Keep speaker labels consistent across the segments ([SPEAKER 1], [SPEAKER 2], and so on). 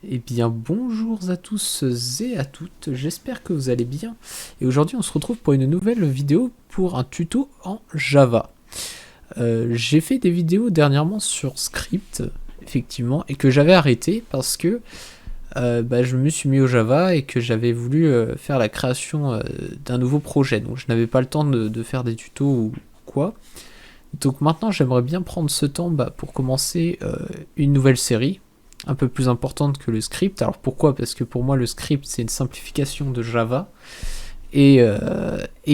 [SPEAKER 1] Eh bien bonjour à tous et à toutes, j'espère que vous allez bien. Et aujourd'hui on se retrouve pour une nouvelle vidéo pour un tuto en Java. J'ai fait des vidéos dernièrement sur script, effectivement, et que j'avais arrêté parce que je me suis mis au Java et que j'avais voulu faire la création d'un nouveau projet. Donc je n'avais pas le temps de faire des tutos ou quoi. Donc maintenant j'aimerais bien prendre ce temps pour commencer une nouvelle série un peu plus importante que le script. Alors pourquoi? Parce que pour moi le script c'est une simplification de Java et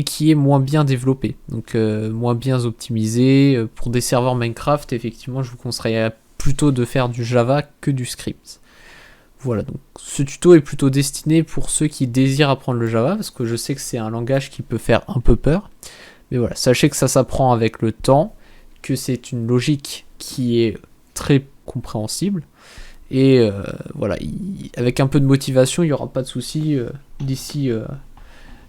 [SPEAKER 1] qui est moins bien développé, donc moins bien optimisé. Pour des serveurs Minecraft, effectivement je vous conseillerais plutôt de faire du Java que du script. Voilà, donc ce tuto est plutôt destiné pour ceux qui désirent apprendre le Java, parce que je sais que c'est un langage qui peut faire un peu peur. Mais voilà, sachez que ça s'apprend avec le temps, que c'est une logique qui est très compréhensible. Et voilà, avec un peu de motivation, il n'y aura pas de souci. D'ici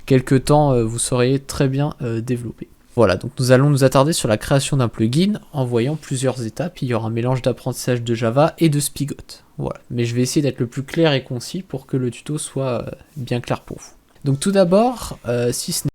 [SPEAKER 1] quelques temps, vous saurez très bien développer. Voilà, donc nous allons nous attarder sur la création d'un plugin en voyant plusieurs étapes. Il y aura un mélange d'apprentissage de Java et de Spigot. Voilà, mais je vais essayer d'être le plus clair et concis pour que le tuto soit bien clair pour vous. Donc tout d'abord, si ce n'est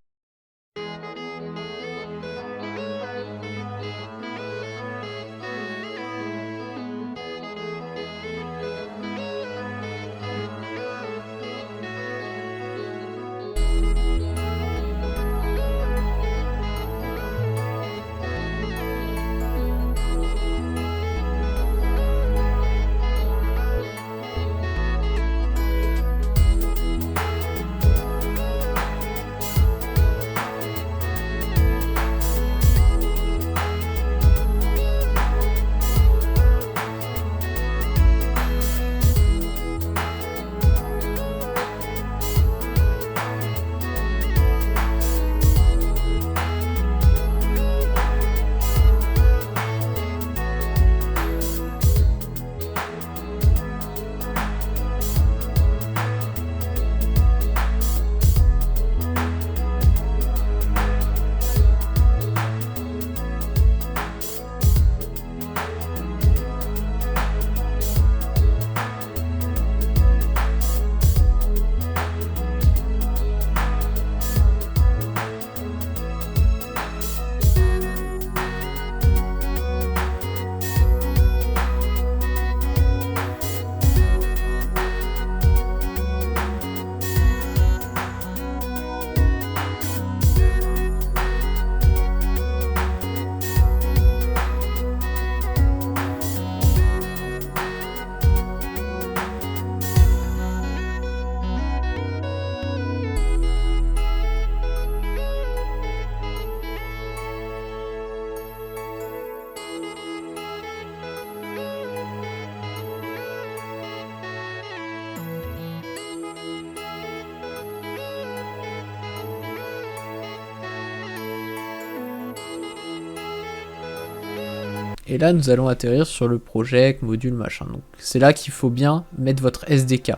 [SPEAKER 1] Et là, nous allons atterrir sur le project, module, machin. Donc, c'est là qu'il faut bien mettre votre SDK,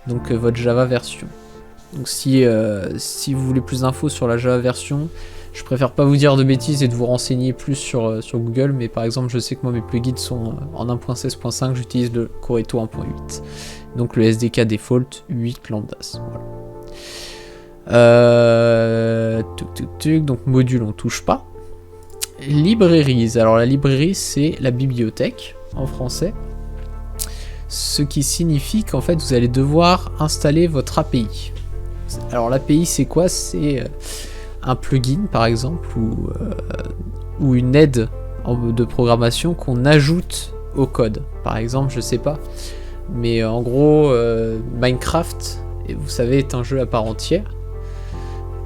[SPEAKER 1] donc votre Java version. Donc, si vous voulez plus d'infos sur la Java version, je préfère pas vous dire de bêtises et de vous renseigner plus sur Google, mais par exemple, je sais que moi, mes plugins sont en 1.16.5, j'utilise le Corretto 1.8. Donc, le SDK default 8 lambdas. Voilà. Donc, module, on touche pas. Librairies, alors la librairie c'est la bibliothèque en français, ce qui signifie qu'en fait vous allez devoir installer votre API. Alors l'API c'est quoi? C'est un plugin par exemple ou une aide de programmation qu'on ajoute au code. Par exemple, je sais pas, mais en gros Minecraft, vous savez, est un jeu à part entière.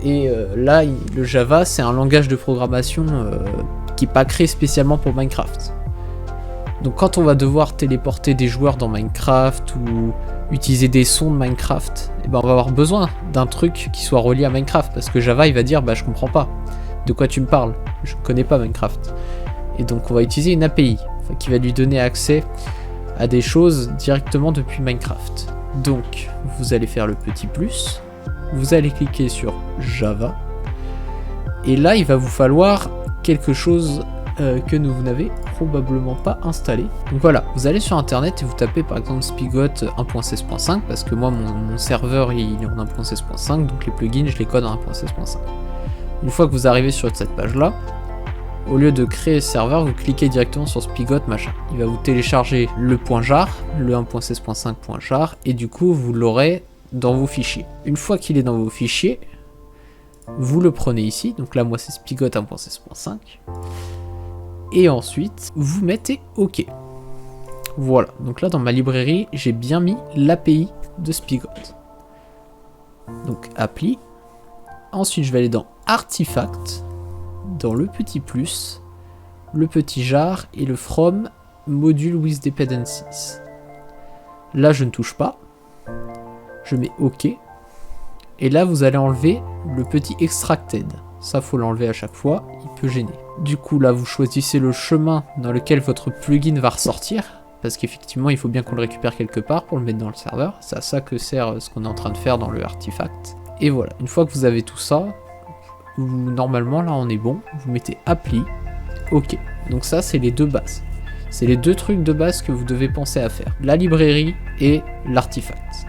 [SPEAKER 1] Et là, le Java, c'est un langage de programmation qui n'est pas créé spécialement pour Minecraft. Donc quand on va devoir téléporter des joueurs dans Minecraft ou utiliser des sons de Minecraft, on va avoir besoin d'un truc qui soit relié à Minecraft, parce que Java, il va dire, je comprends pas, de quoi tu me parles, je connais pas Minecraft. Et donc on va utiliser une API, qui va lui donner accès à des choses directement depuis Minecraft. Donc vous allez faire le petit plus, vous allez cliquer sur Java, et là il va vous falloir quelque chose que vous n'avez probablement pas installé. Donc voilà, vous allez sur internet et vous tapez par exemple Spigot 1.16.5 parce que moi mon serveur il est en 1.16.5, donc les plugins je les code en 1.16.5. Une fois que vous arrivez sur cette page là, au lieu de créer serveur, vous cliquez directement sur Spigot machin. Il va vous télécharger le .jar, le 1.16.5.jar, et du coup vous l'aurez dans vos fichiers. Une fois qu'il est dans vos fichiers, vous le prenez ici, donc là moi c'est Spigot 1.16.5, et ensuite vous mettez OK. Voilà, donc là dans ma librairie j'ai bien mis l'API de Spigot. Donc appli, ensuite je vais aller dans Artifact, dans le petit plus, le petit jar et le from module with dependencies. Là je ne touche pas, je mets OK. Et là, vous allez enlever le petit extracted. Ça, faut l'enlever à chaque fois, il peut gêner. Du coup, là, vous choisissez le chemin dans lequel votre plugin va ressortir. Parce qu'effectivement, il faut bien qu'on le récupère quelque part pour le mettre dans le serveur. C'est à ça que sert ce qu'on est en train de faire dans le artefact. Et voilà, une fois que vous avez tout ça, normalement, là, on est bon. Vous mettez appli, OK. Donc ça, c'est les deux bases. C'est les deux trucs de base que vous devez penser à faire. La librairie et l'artefact.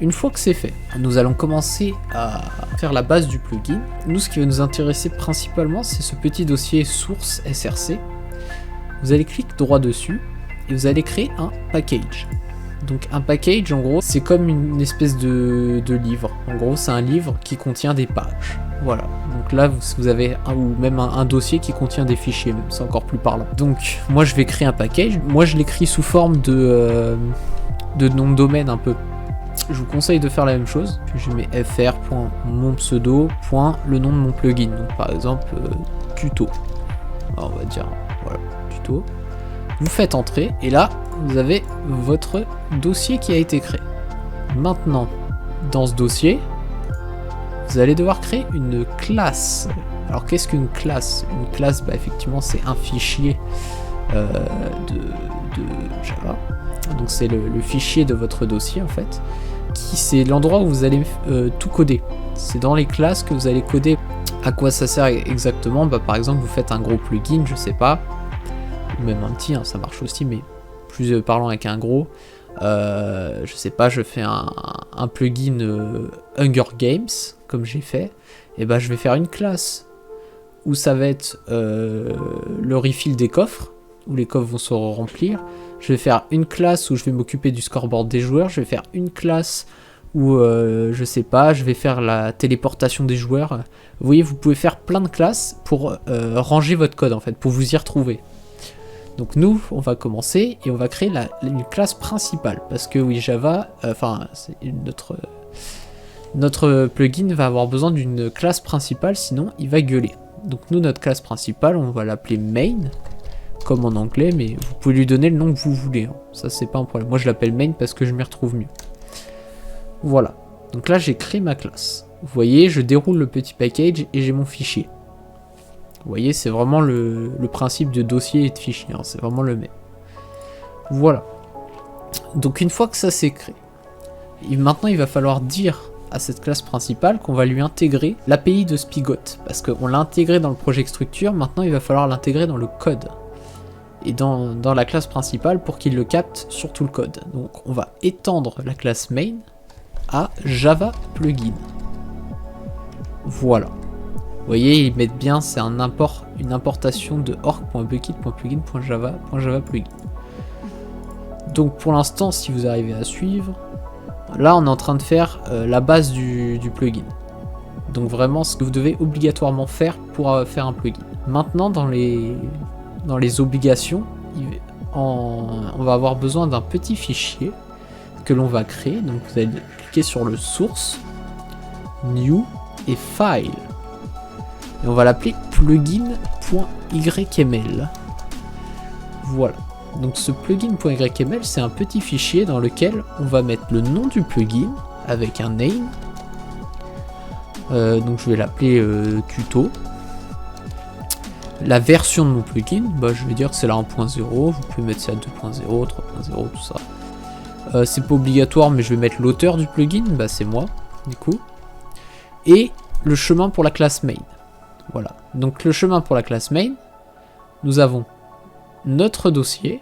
[SPEAKER 1] Une fois que c'est fait, nous allons commencer à faire la base du plugin. Nous, ce qui va nous intéresser principalement, c'est ce petit dossier source src. Vous allez cliquer droit dessus et vous allez créer un package. Donc un package, en gros, c'est comme une espèce de livre. En gros, c'est un livre qui contient des pages. Voilà. Donc là, vous avez ou même un dossier qui contient des fichiers, même c'est encore plus parlant. Donc moi, je vais créer un package. Moi, je l'écris sous forme de nom de domaine un peu. Je vous conseille de faire la même chose. Je mets fr.monpseudo. Le nom de mon plugin. Donc par exemple tuto. Alors, on va dire voilà tuto. Vous faites entrer et là vous avez votre dossier qui a été créé. Maintenant dans ce dossier, vous allez devoir créer une classe. Alors qu'est-ce qu'une classe? Une classe, bah, effectivement c'est un fichier de Java. Donc c'est le fichier de votre dossier en fait, qui c'est l'endroit où vous allez tout coder. C'est dans les classes que vous allez coder. À quoi ça sert exactement? Bah, par exemple vous faites un gros plugin, je sais pas, ou même un petit, hein, ça marche aussi, mais plus parlant avec un gros. Je sais pas, je fais un plugin Hunger Games, comme j'ai fait, et bah je vais faire une classe où ça va être le refill des coffres, où les coffres vont se remplir. Je vais faire une classe où je vais m'occuper du scoreboard des joueurs. Je vais faire une classe où, je sais pas, je vais faire la téléportation des joueurs. Vous voyez, vous pouvez faire plein de classes pour ranger votre code, en fait, pour vous y retrouver. Donc nous, on va commencer et on va créer une classe principale. Parce que oui, Java, notre plugin va avoir besoin d'une classe principale, sinon il va gueuler. Donc nous, notre classe principale, on va l'appeler main, comme en anglais, mais vous pouvez lui donner le nom que vous voulez, hein. Ça c'est pas un problème. Moi je l'appelle main parce que je m'y retrouve mieux. Voilà, donc là j'ai créé ma classe. Vous voyez, je déroule le petit package et j'ai mon fichier. Vous voyez, c'est vraiment le principe de dossier et de fichier, hein. C'est vraiment le même. Voilà. Donc une fois que ça c'est créé, maintenant il va falloir dire à cette classe principale qu'on va lui intégrer l'API de Spigot, parce qu'on l'a intégré dans le project structure, maintenant il va falloir l'intégrer dans le code. Et dans la classe principale pour qu'il le capte sur tout le code. Donc on va étendre la classe main à Java plugin. Voilà. Vous voyez, ils mettent bien, c'est une importation de org.bucket.plugin.java plugin. Donc pour l'instant, si vous arrivez à suivre, là on est en train de faire la base du plugin. Donc vraiment ce que vous devez obligatoirement faire pour faire un plugin. Maintenant dans les obligations, on va avoir besoin d'un petit fichier que l'on va créer. Donc vous allez cliquer sur le source, new et file. Et on va l'appeler plugin.yml. Voilà. Donc ce plugin.yml, c'est un petit fichier dans lequel on va mettre le nom du plugin avec un name. Donc je vais l'appeler tuto. La version de mon plugin, bah, je vais dire que c'est la 1.0, vous pouvez mettre ça à 2.0, 3.0, tout ça. C'est pas obligatoire, mais je vais mettre l'auteur du plugin, bah, c'est moi, du coup. Et le chemin pour la classe main. Voilà. Donc le chemin pour la classe main, nous avons notre dossier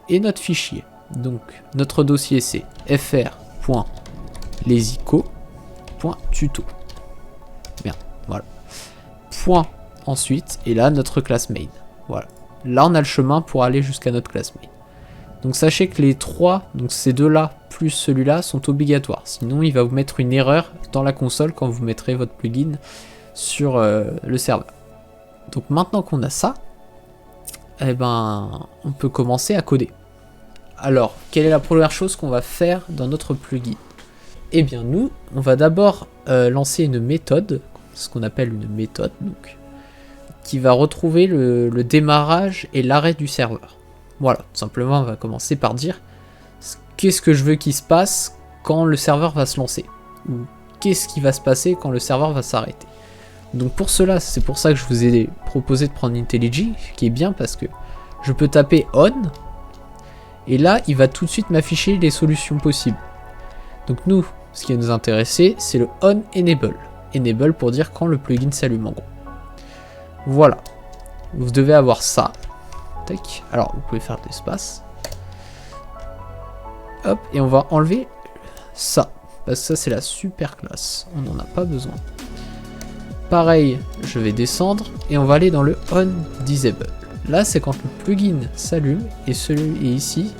[SPEAKER 1] et notre fichier. Donc notre dossier c'est fr.lesico.tuto. Bien, voilà. Point ensuite, et là notre classe main. Voilà. Là on a le chemin pour aller jusqu'à notre classe main. Donc sachez que les trois, donc ces deux-là plus celui-là sont obligatoires. Sinon il va vous mettre une erreur dans la console quand vous mettrez votre plugin sur le serveur. Donc maintenant qu'on a ça, eh ben, on peut commencer à coder. Alors, quelle est la première chose qu'on va faire dans notre plugin? Eh bien, nous, on va d'abord lancer une méthode, ce qu'on appelle une méthode, donc, qui va retrouver le démarrage et l'arrêt du serveur. Voilà, tout simplement, on va commencer par dire qu'est-ce que je veux qu'il se passe quand le serveur va se lancer, ou qu'est-ce qui va se passer quand le serveur va s'arrêter. Donc pour cela, c'est pour ça que je vous ai proposé de prendre IntelliJ, qui est bien parce que je peux taper on, et là, il va tout de suite m'afficher les solutions possibles. Donc nous, ce qui va nous intéresser, c'est le on enable. Enable pour dire quand le plugin s'allume en gros. Voilà. Vous devez avoir ça. Tac. Alors, vous pouvez faire de l'espace. Hop, et on va enlever ça. Parce que ça, c'est la super classe. On n'en a pas besoin. Pareil, je vais descendre et on va aller dans le on disable. Là, c'est quand le plugin s'allume et ici,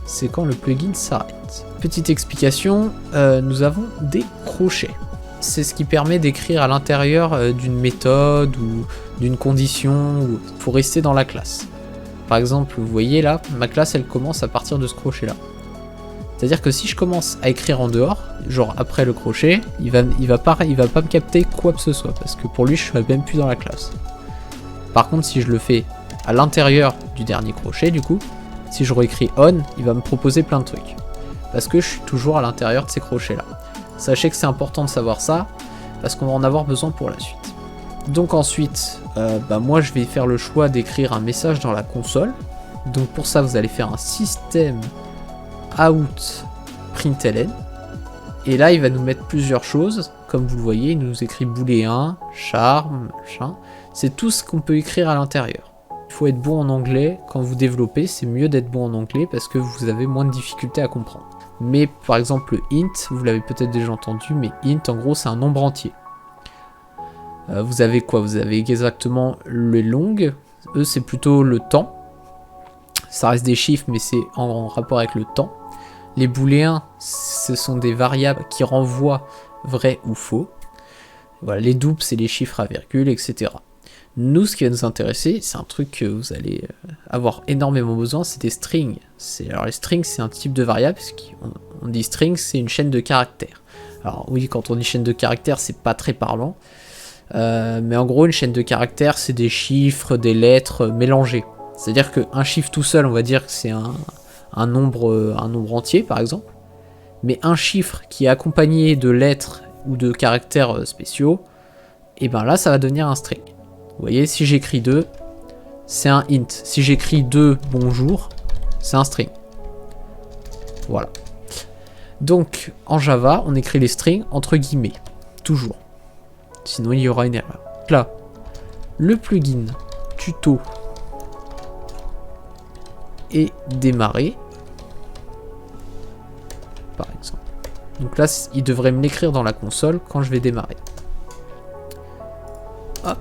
[SPEAKER 1] c'est quand le plugin s'arrête. Petite explication, nous avons des crochets. C'est ce qui permet d'écrire à l'intérieur d'une méthode ou d'une condition pour rester dans la classe. Par exemple, vous voyez là, ma classe elle commence à partir de ce crochet là. C'est-à-dire que si je commence à écrire en dehors, genre après le crochet, il va pas me capter quoi que ce soit parce que pour lui je serai même plus dans la classe. Par contre, si je le fais à l'intérieur du dernier crochet, du coup, si je réécris on, il va me proposer plein de trucs. Parce que je suis toujours à l'intérieur de ces crochets-là. Sachez que c'est important de savoir ça, parce qu'on va en avoir besoin pour la suite. Donc ensuite, moi je vais faire le choix d'écrire un message dans la console. Donc pour ça, vous allez faire un système out println. Et là, il va nous mettre plusieurs choses. Comme vous le voyez, il nous écrit booléen, char, machin. C'est tout ce qu'on peut écrire à l'intérieur. Il faut être bon en anglais. Quand vous développez, c'est mieux d'être bon en anglais parce que vous avez moins de difficultés à comprendre. Mais par exemple, int, vous l'avez peut-être déjà entendu, mais int, en gros, c'est un nombre entier. Vous avez quoi? Vous avez exactement les longues. Eux, c'est plutôt le temps. Ça reste des chiffres, mais c'est en rapport avec le temps. Les booléens, ce sont des variables qui renvoient vrai ou faux. Voilà, les doubles, c'est les chiffres à virgule, etc. Nous, ce qui va nous intéresser, c'est un truc que vous allez avoir énormément besoin, c'est des strings. Alors les strings, c'est un type de variable, parce qu'on dit string, c'est une chaîne de caractères. Alors oui, quand on dit chaîne de caractères, c'est pas très parlant. Mais en gros, une chaîne de caractères, c'est des chiffres, des lettres mélangées. C'est-à-dire qu'un chiffre tout seul, on va dire que c'est un nombre entier, par exemple. Mais un chiffre qui est accompagné de lettres ou de caractères spéciaux, et ben là, ça va devenir un string. Vous voyez, si j'écris 2, c'est un int. Si j'écris 2 bonjour, c'est un string. Voilà. Donc, en Java, on écrit les strings entre guillemets. Toujours. Sinon, il y aura une erreur. Là, le plugin tuto est démarré. Par exemple. Donc là, il devrait me l'écrire dans la console quand je vais démarrer. Hop.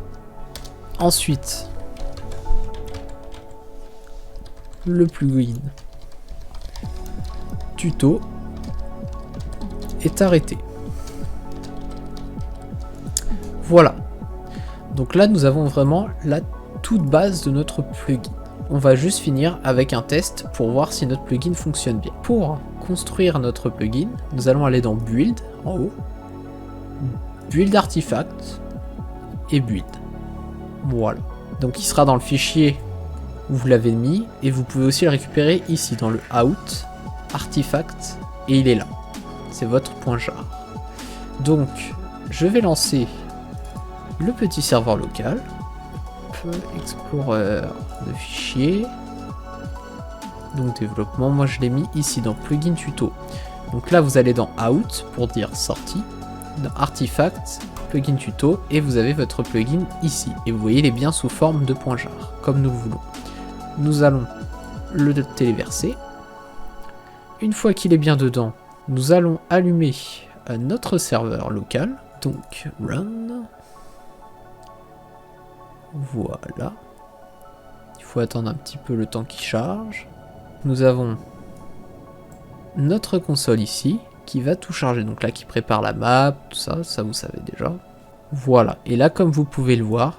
[SPEAKER 1] Ensuite, le plugin tuto est arrêté. Voilà. Donc là, nous avons vraiment la toute base de notre plugin. On va juste finir avec un test pour voir si notre plugin fonctionne bien. Pour construire notre plugin, nous allons aller dans Build, en haut, Build Artifact et Build. Voilà. Donc il sera dans le fichier où vous l'avez mis et vous pouvez aussi le récupérer ici dans le Out, Artifact et il est là. C'est votre .jar. Donc je vais lancer le petit serveur local. Explorer de fichiers. Donc développement, moi je l'ai mis ici dans plugin tuto. Donc là vous allez dans Out pour dire sortie, dans Artifact, plugin tuto et vous avez votre plugin ici. Et vous voyez il est bien sous forme de .jar comme nous le voulons. nous allons le téléverser. Une fois qu'il est bien dedans, nous allons allumer notre serveur local. Donc, run. Voilà. Il faut attendre un petit peu le temps qu'il charge. Nous avons notre console ici, qui va tout charger. Donc là, qui prépare la map, tout ça, ça vous savez déjà. Voilà. Et là, comme vous pouvez le voir,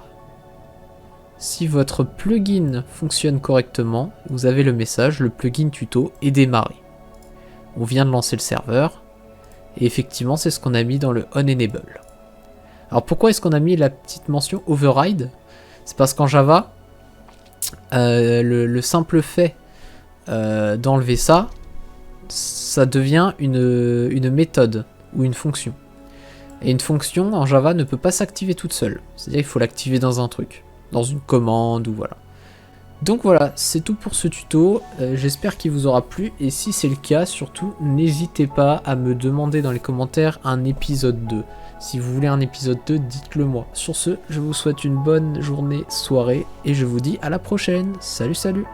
[SPEAKER 1] si votre plugin fonctionne correctement, vous avez le message, le plugin tuto est démarré. On vient de lancer le serveur, et effectivement, c'est ce qu'on a mis dans le on enable. Alors pourquoi est-ce qu'on a mis la petite mention override? C'est parce qu'en Java, le simple fait d'enlever ça, ça devient une méthode ou une fonction. Et une fonction en Java ne peut pas s'activer toute seule. C'est-à-dire qu'il faut l'activer dans un truc, dans une commande ou voilà. Donc voilà, c'est tout pour ce tuto. J'espère qu'il vous aura plu. Et si c'est le cas, surtout, n'hésitez pas à me demander dans les commentaires un épisode 2. Si vous voulez un épisode 2, dites-le moi. Sur ce, je vous souhaite une bonne journée, soirée, et je vous dis à la prochaine. Salut, salut!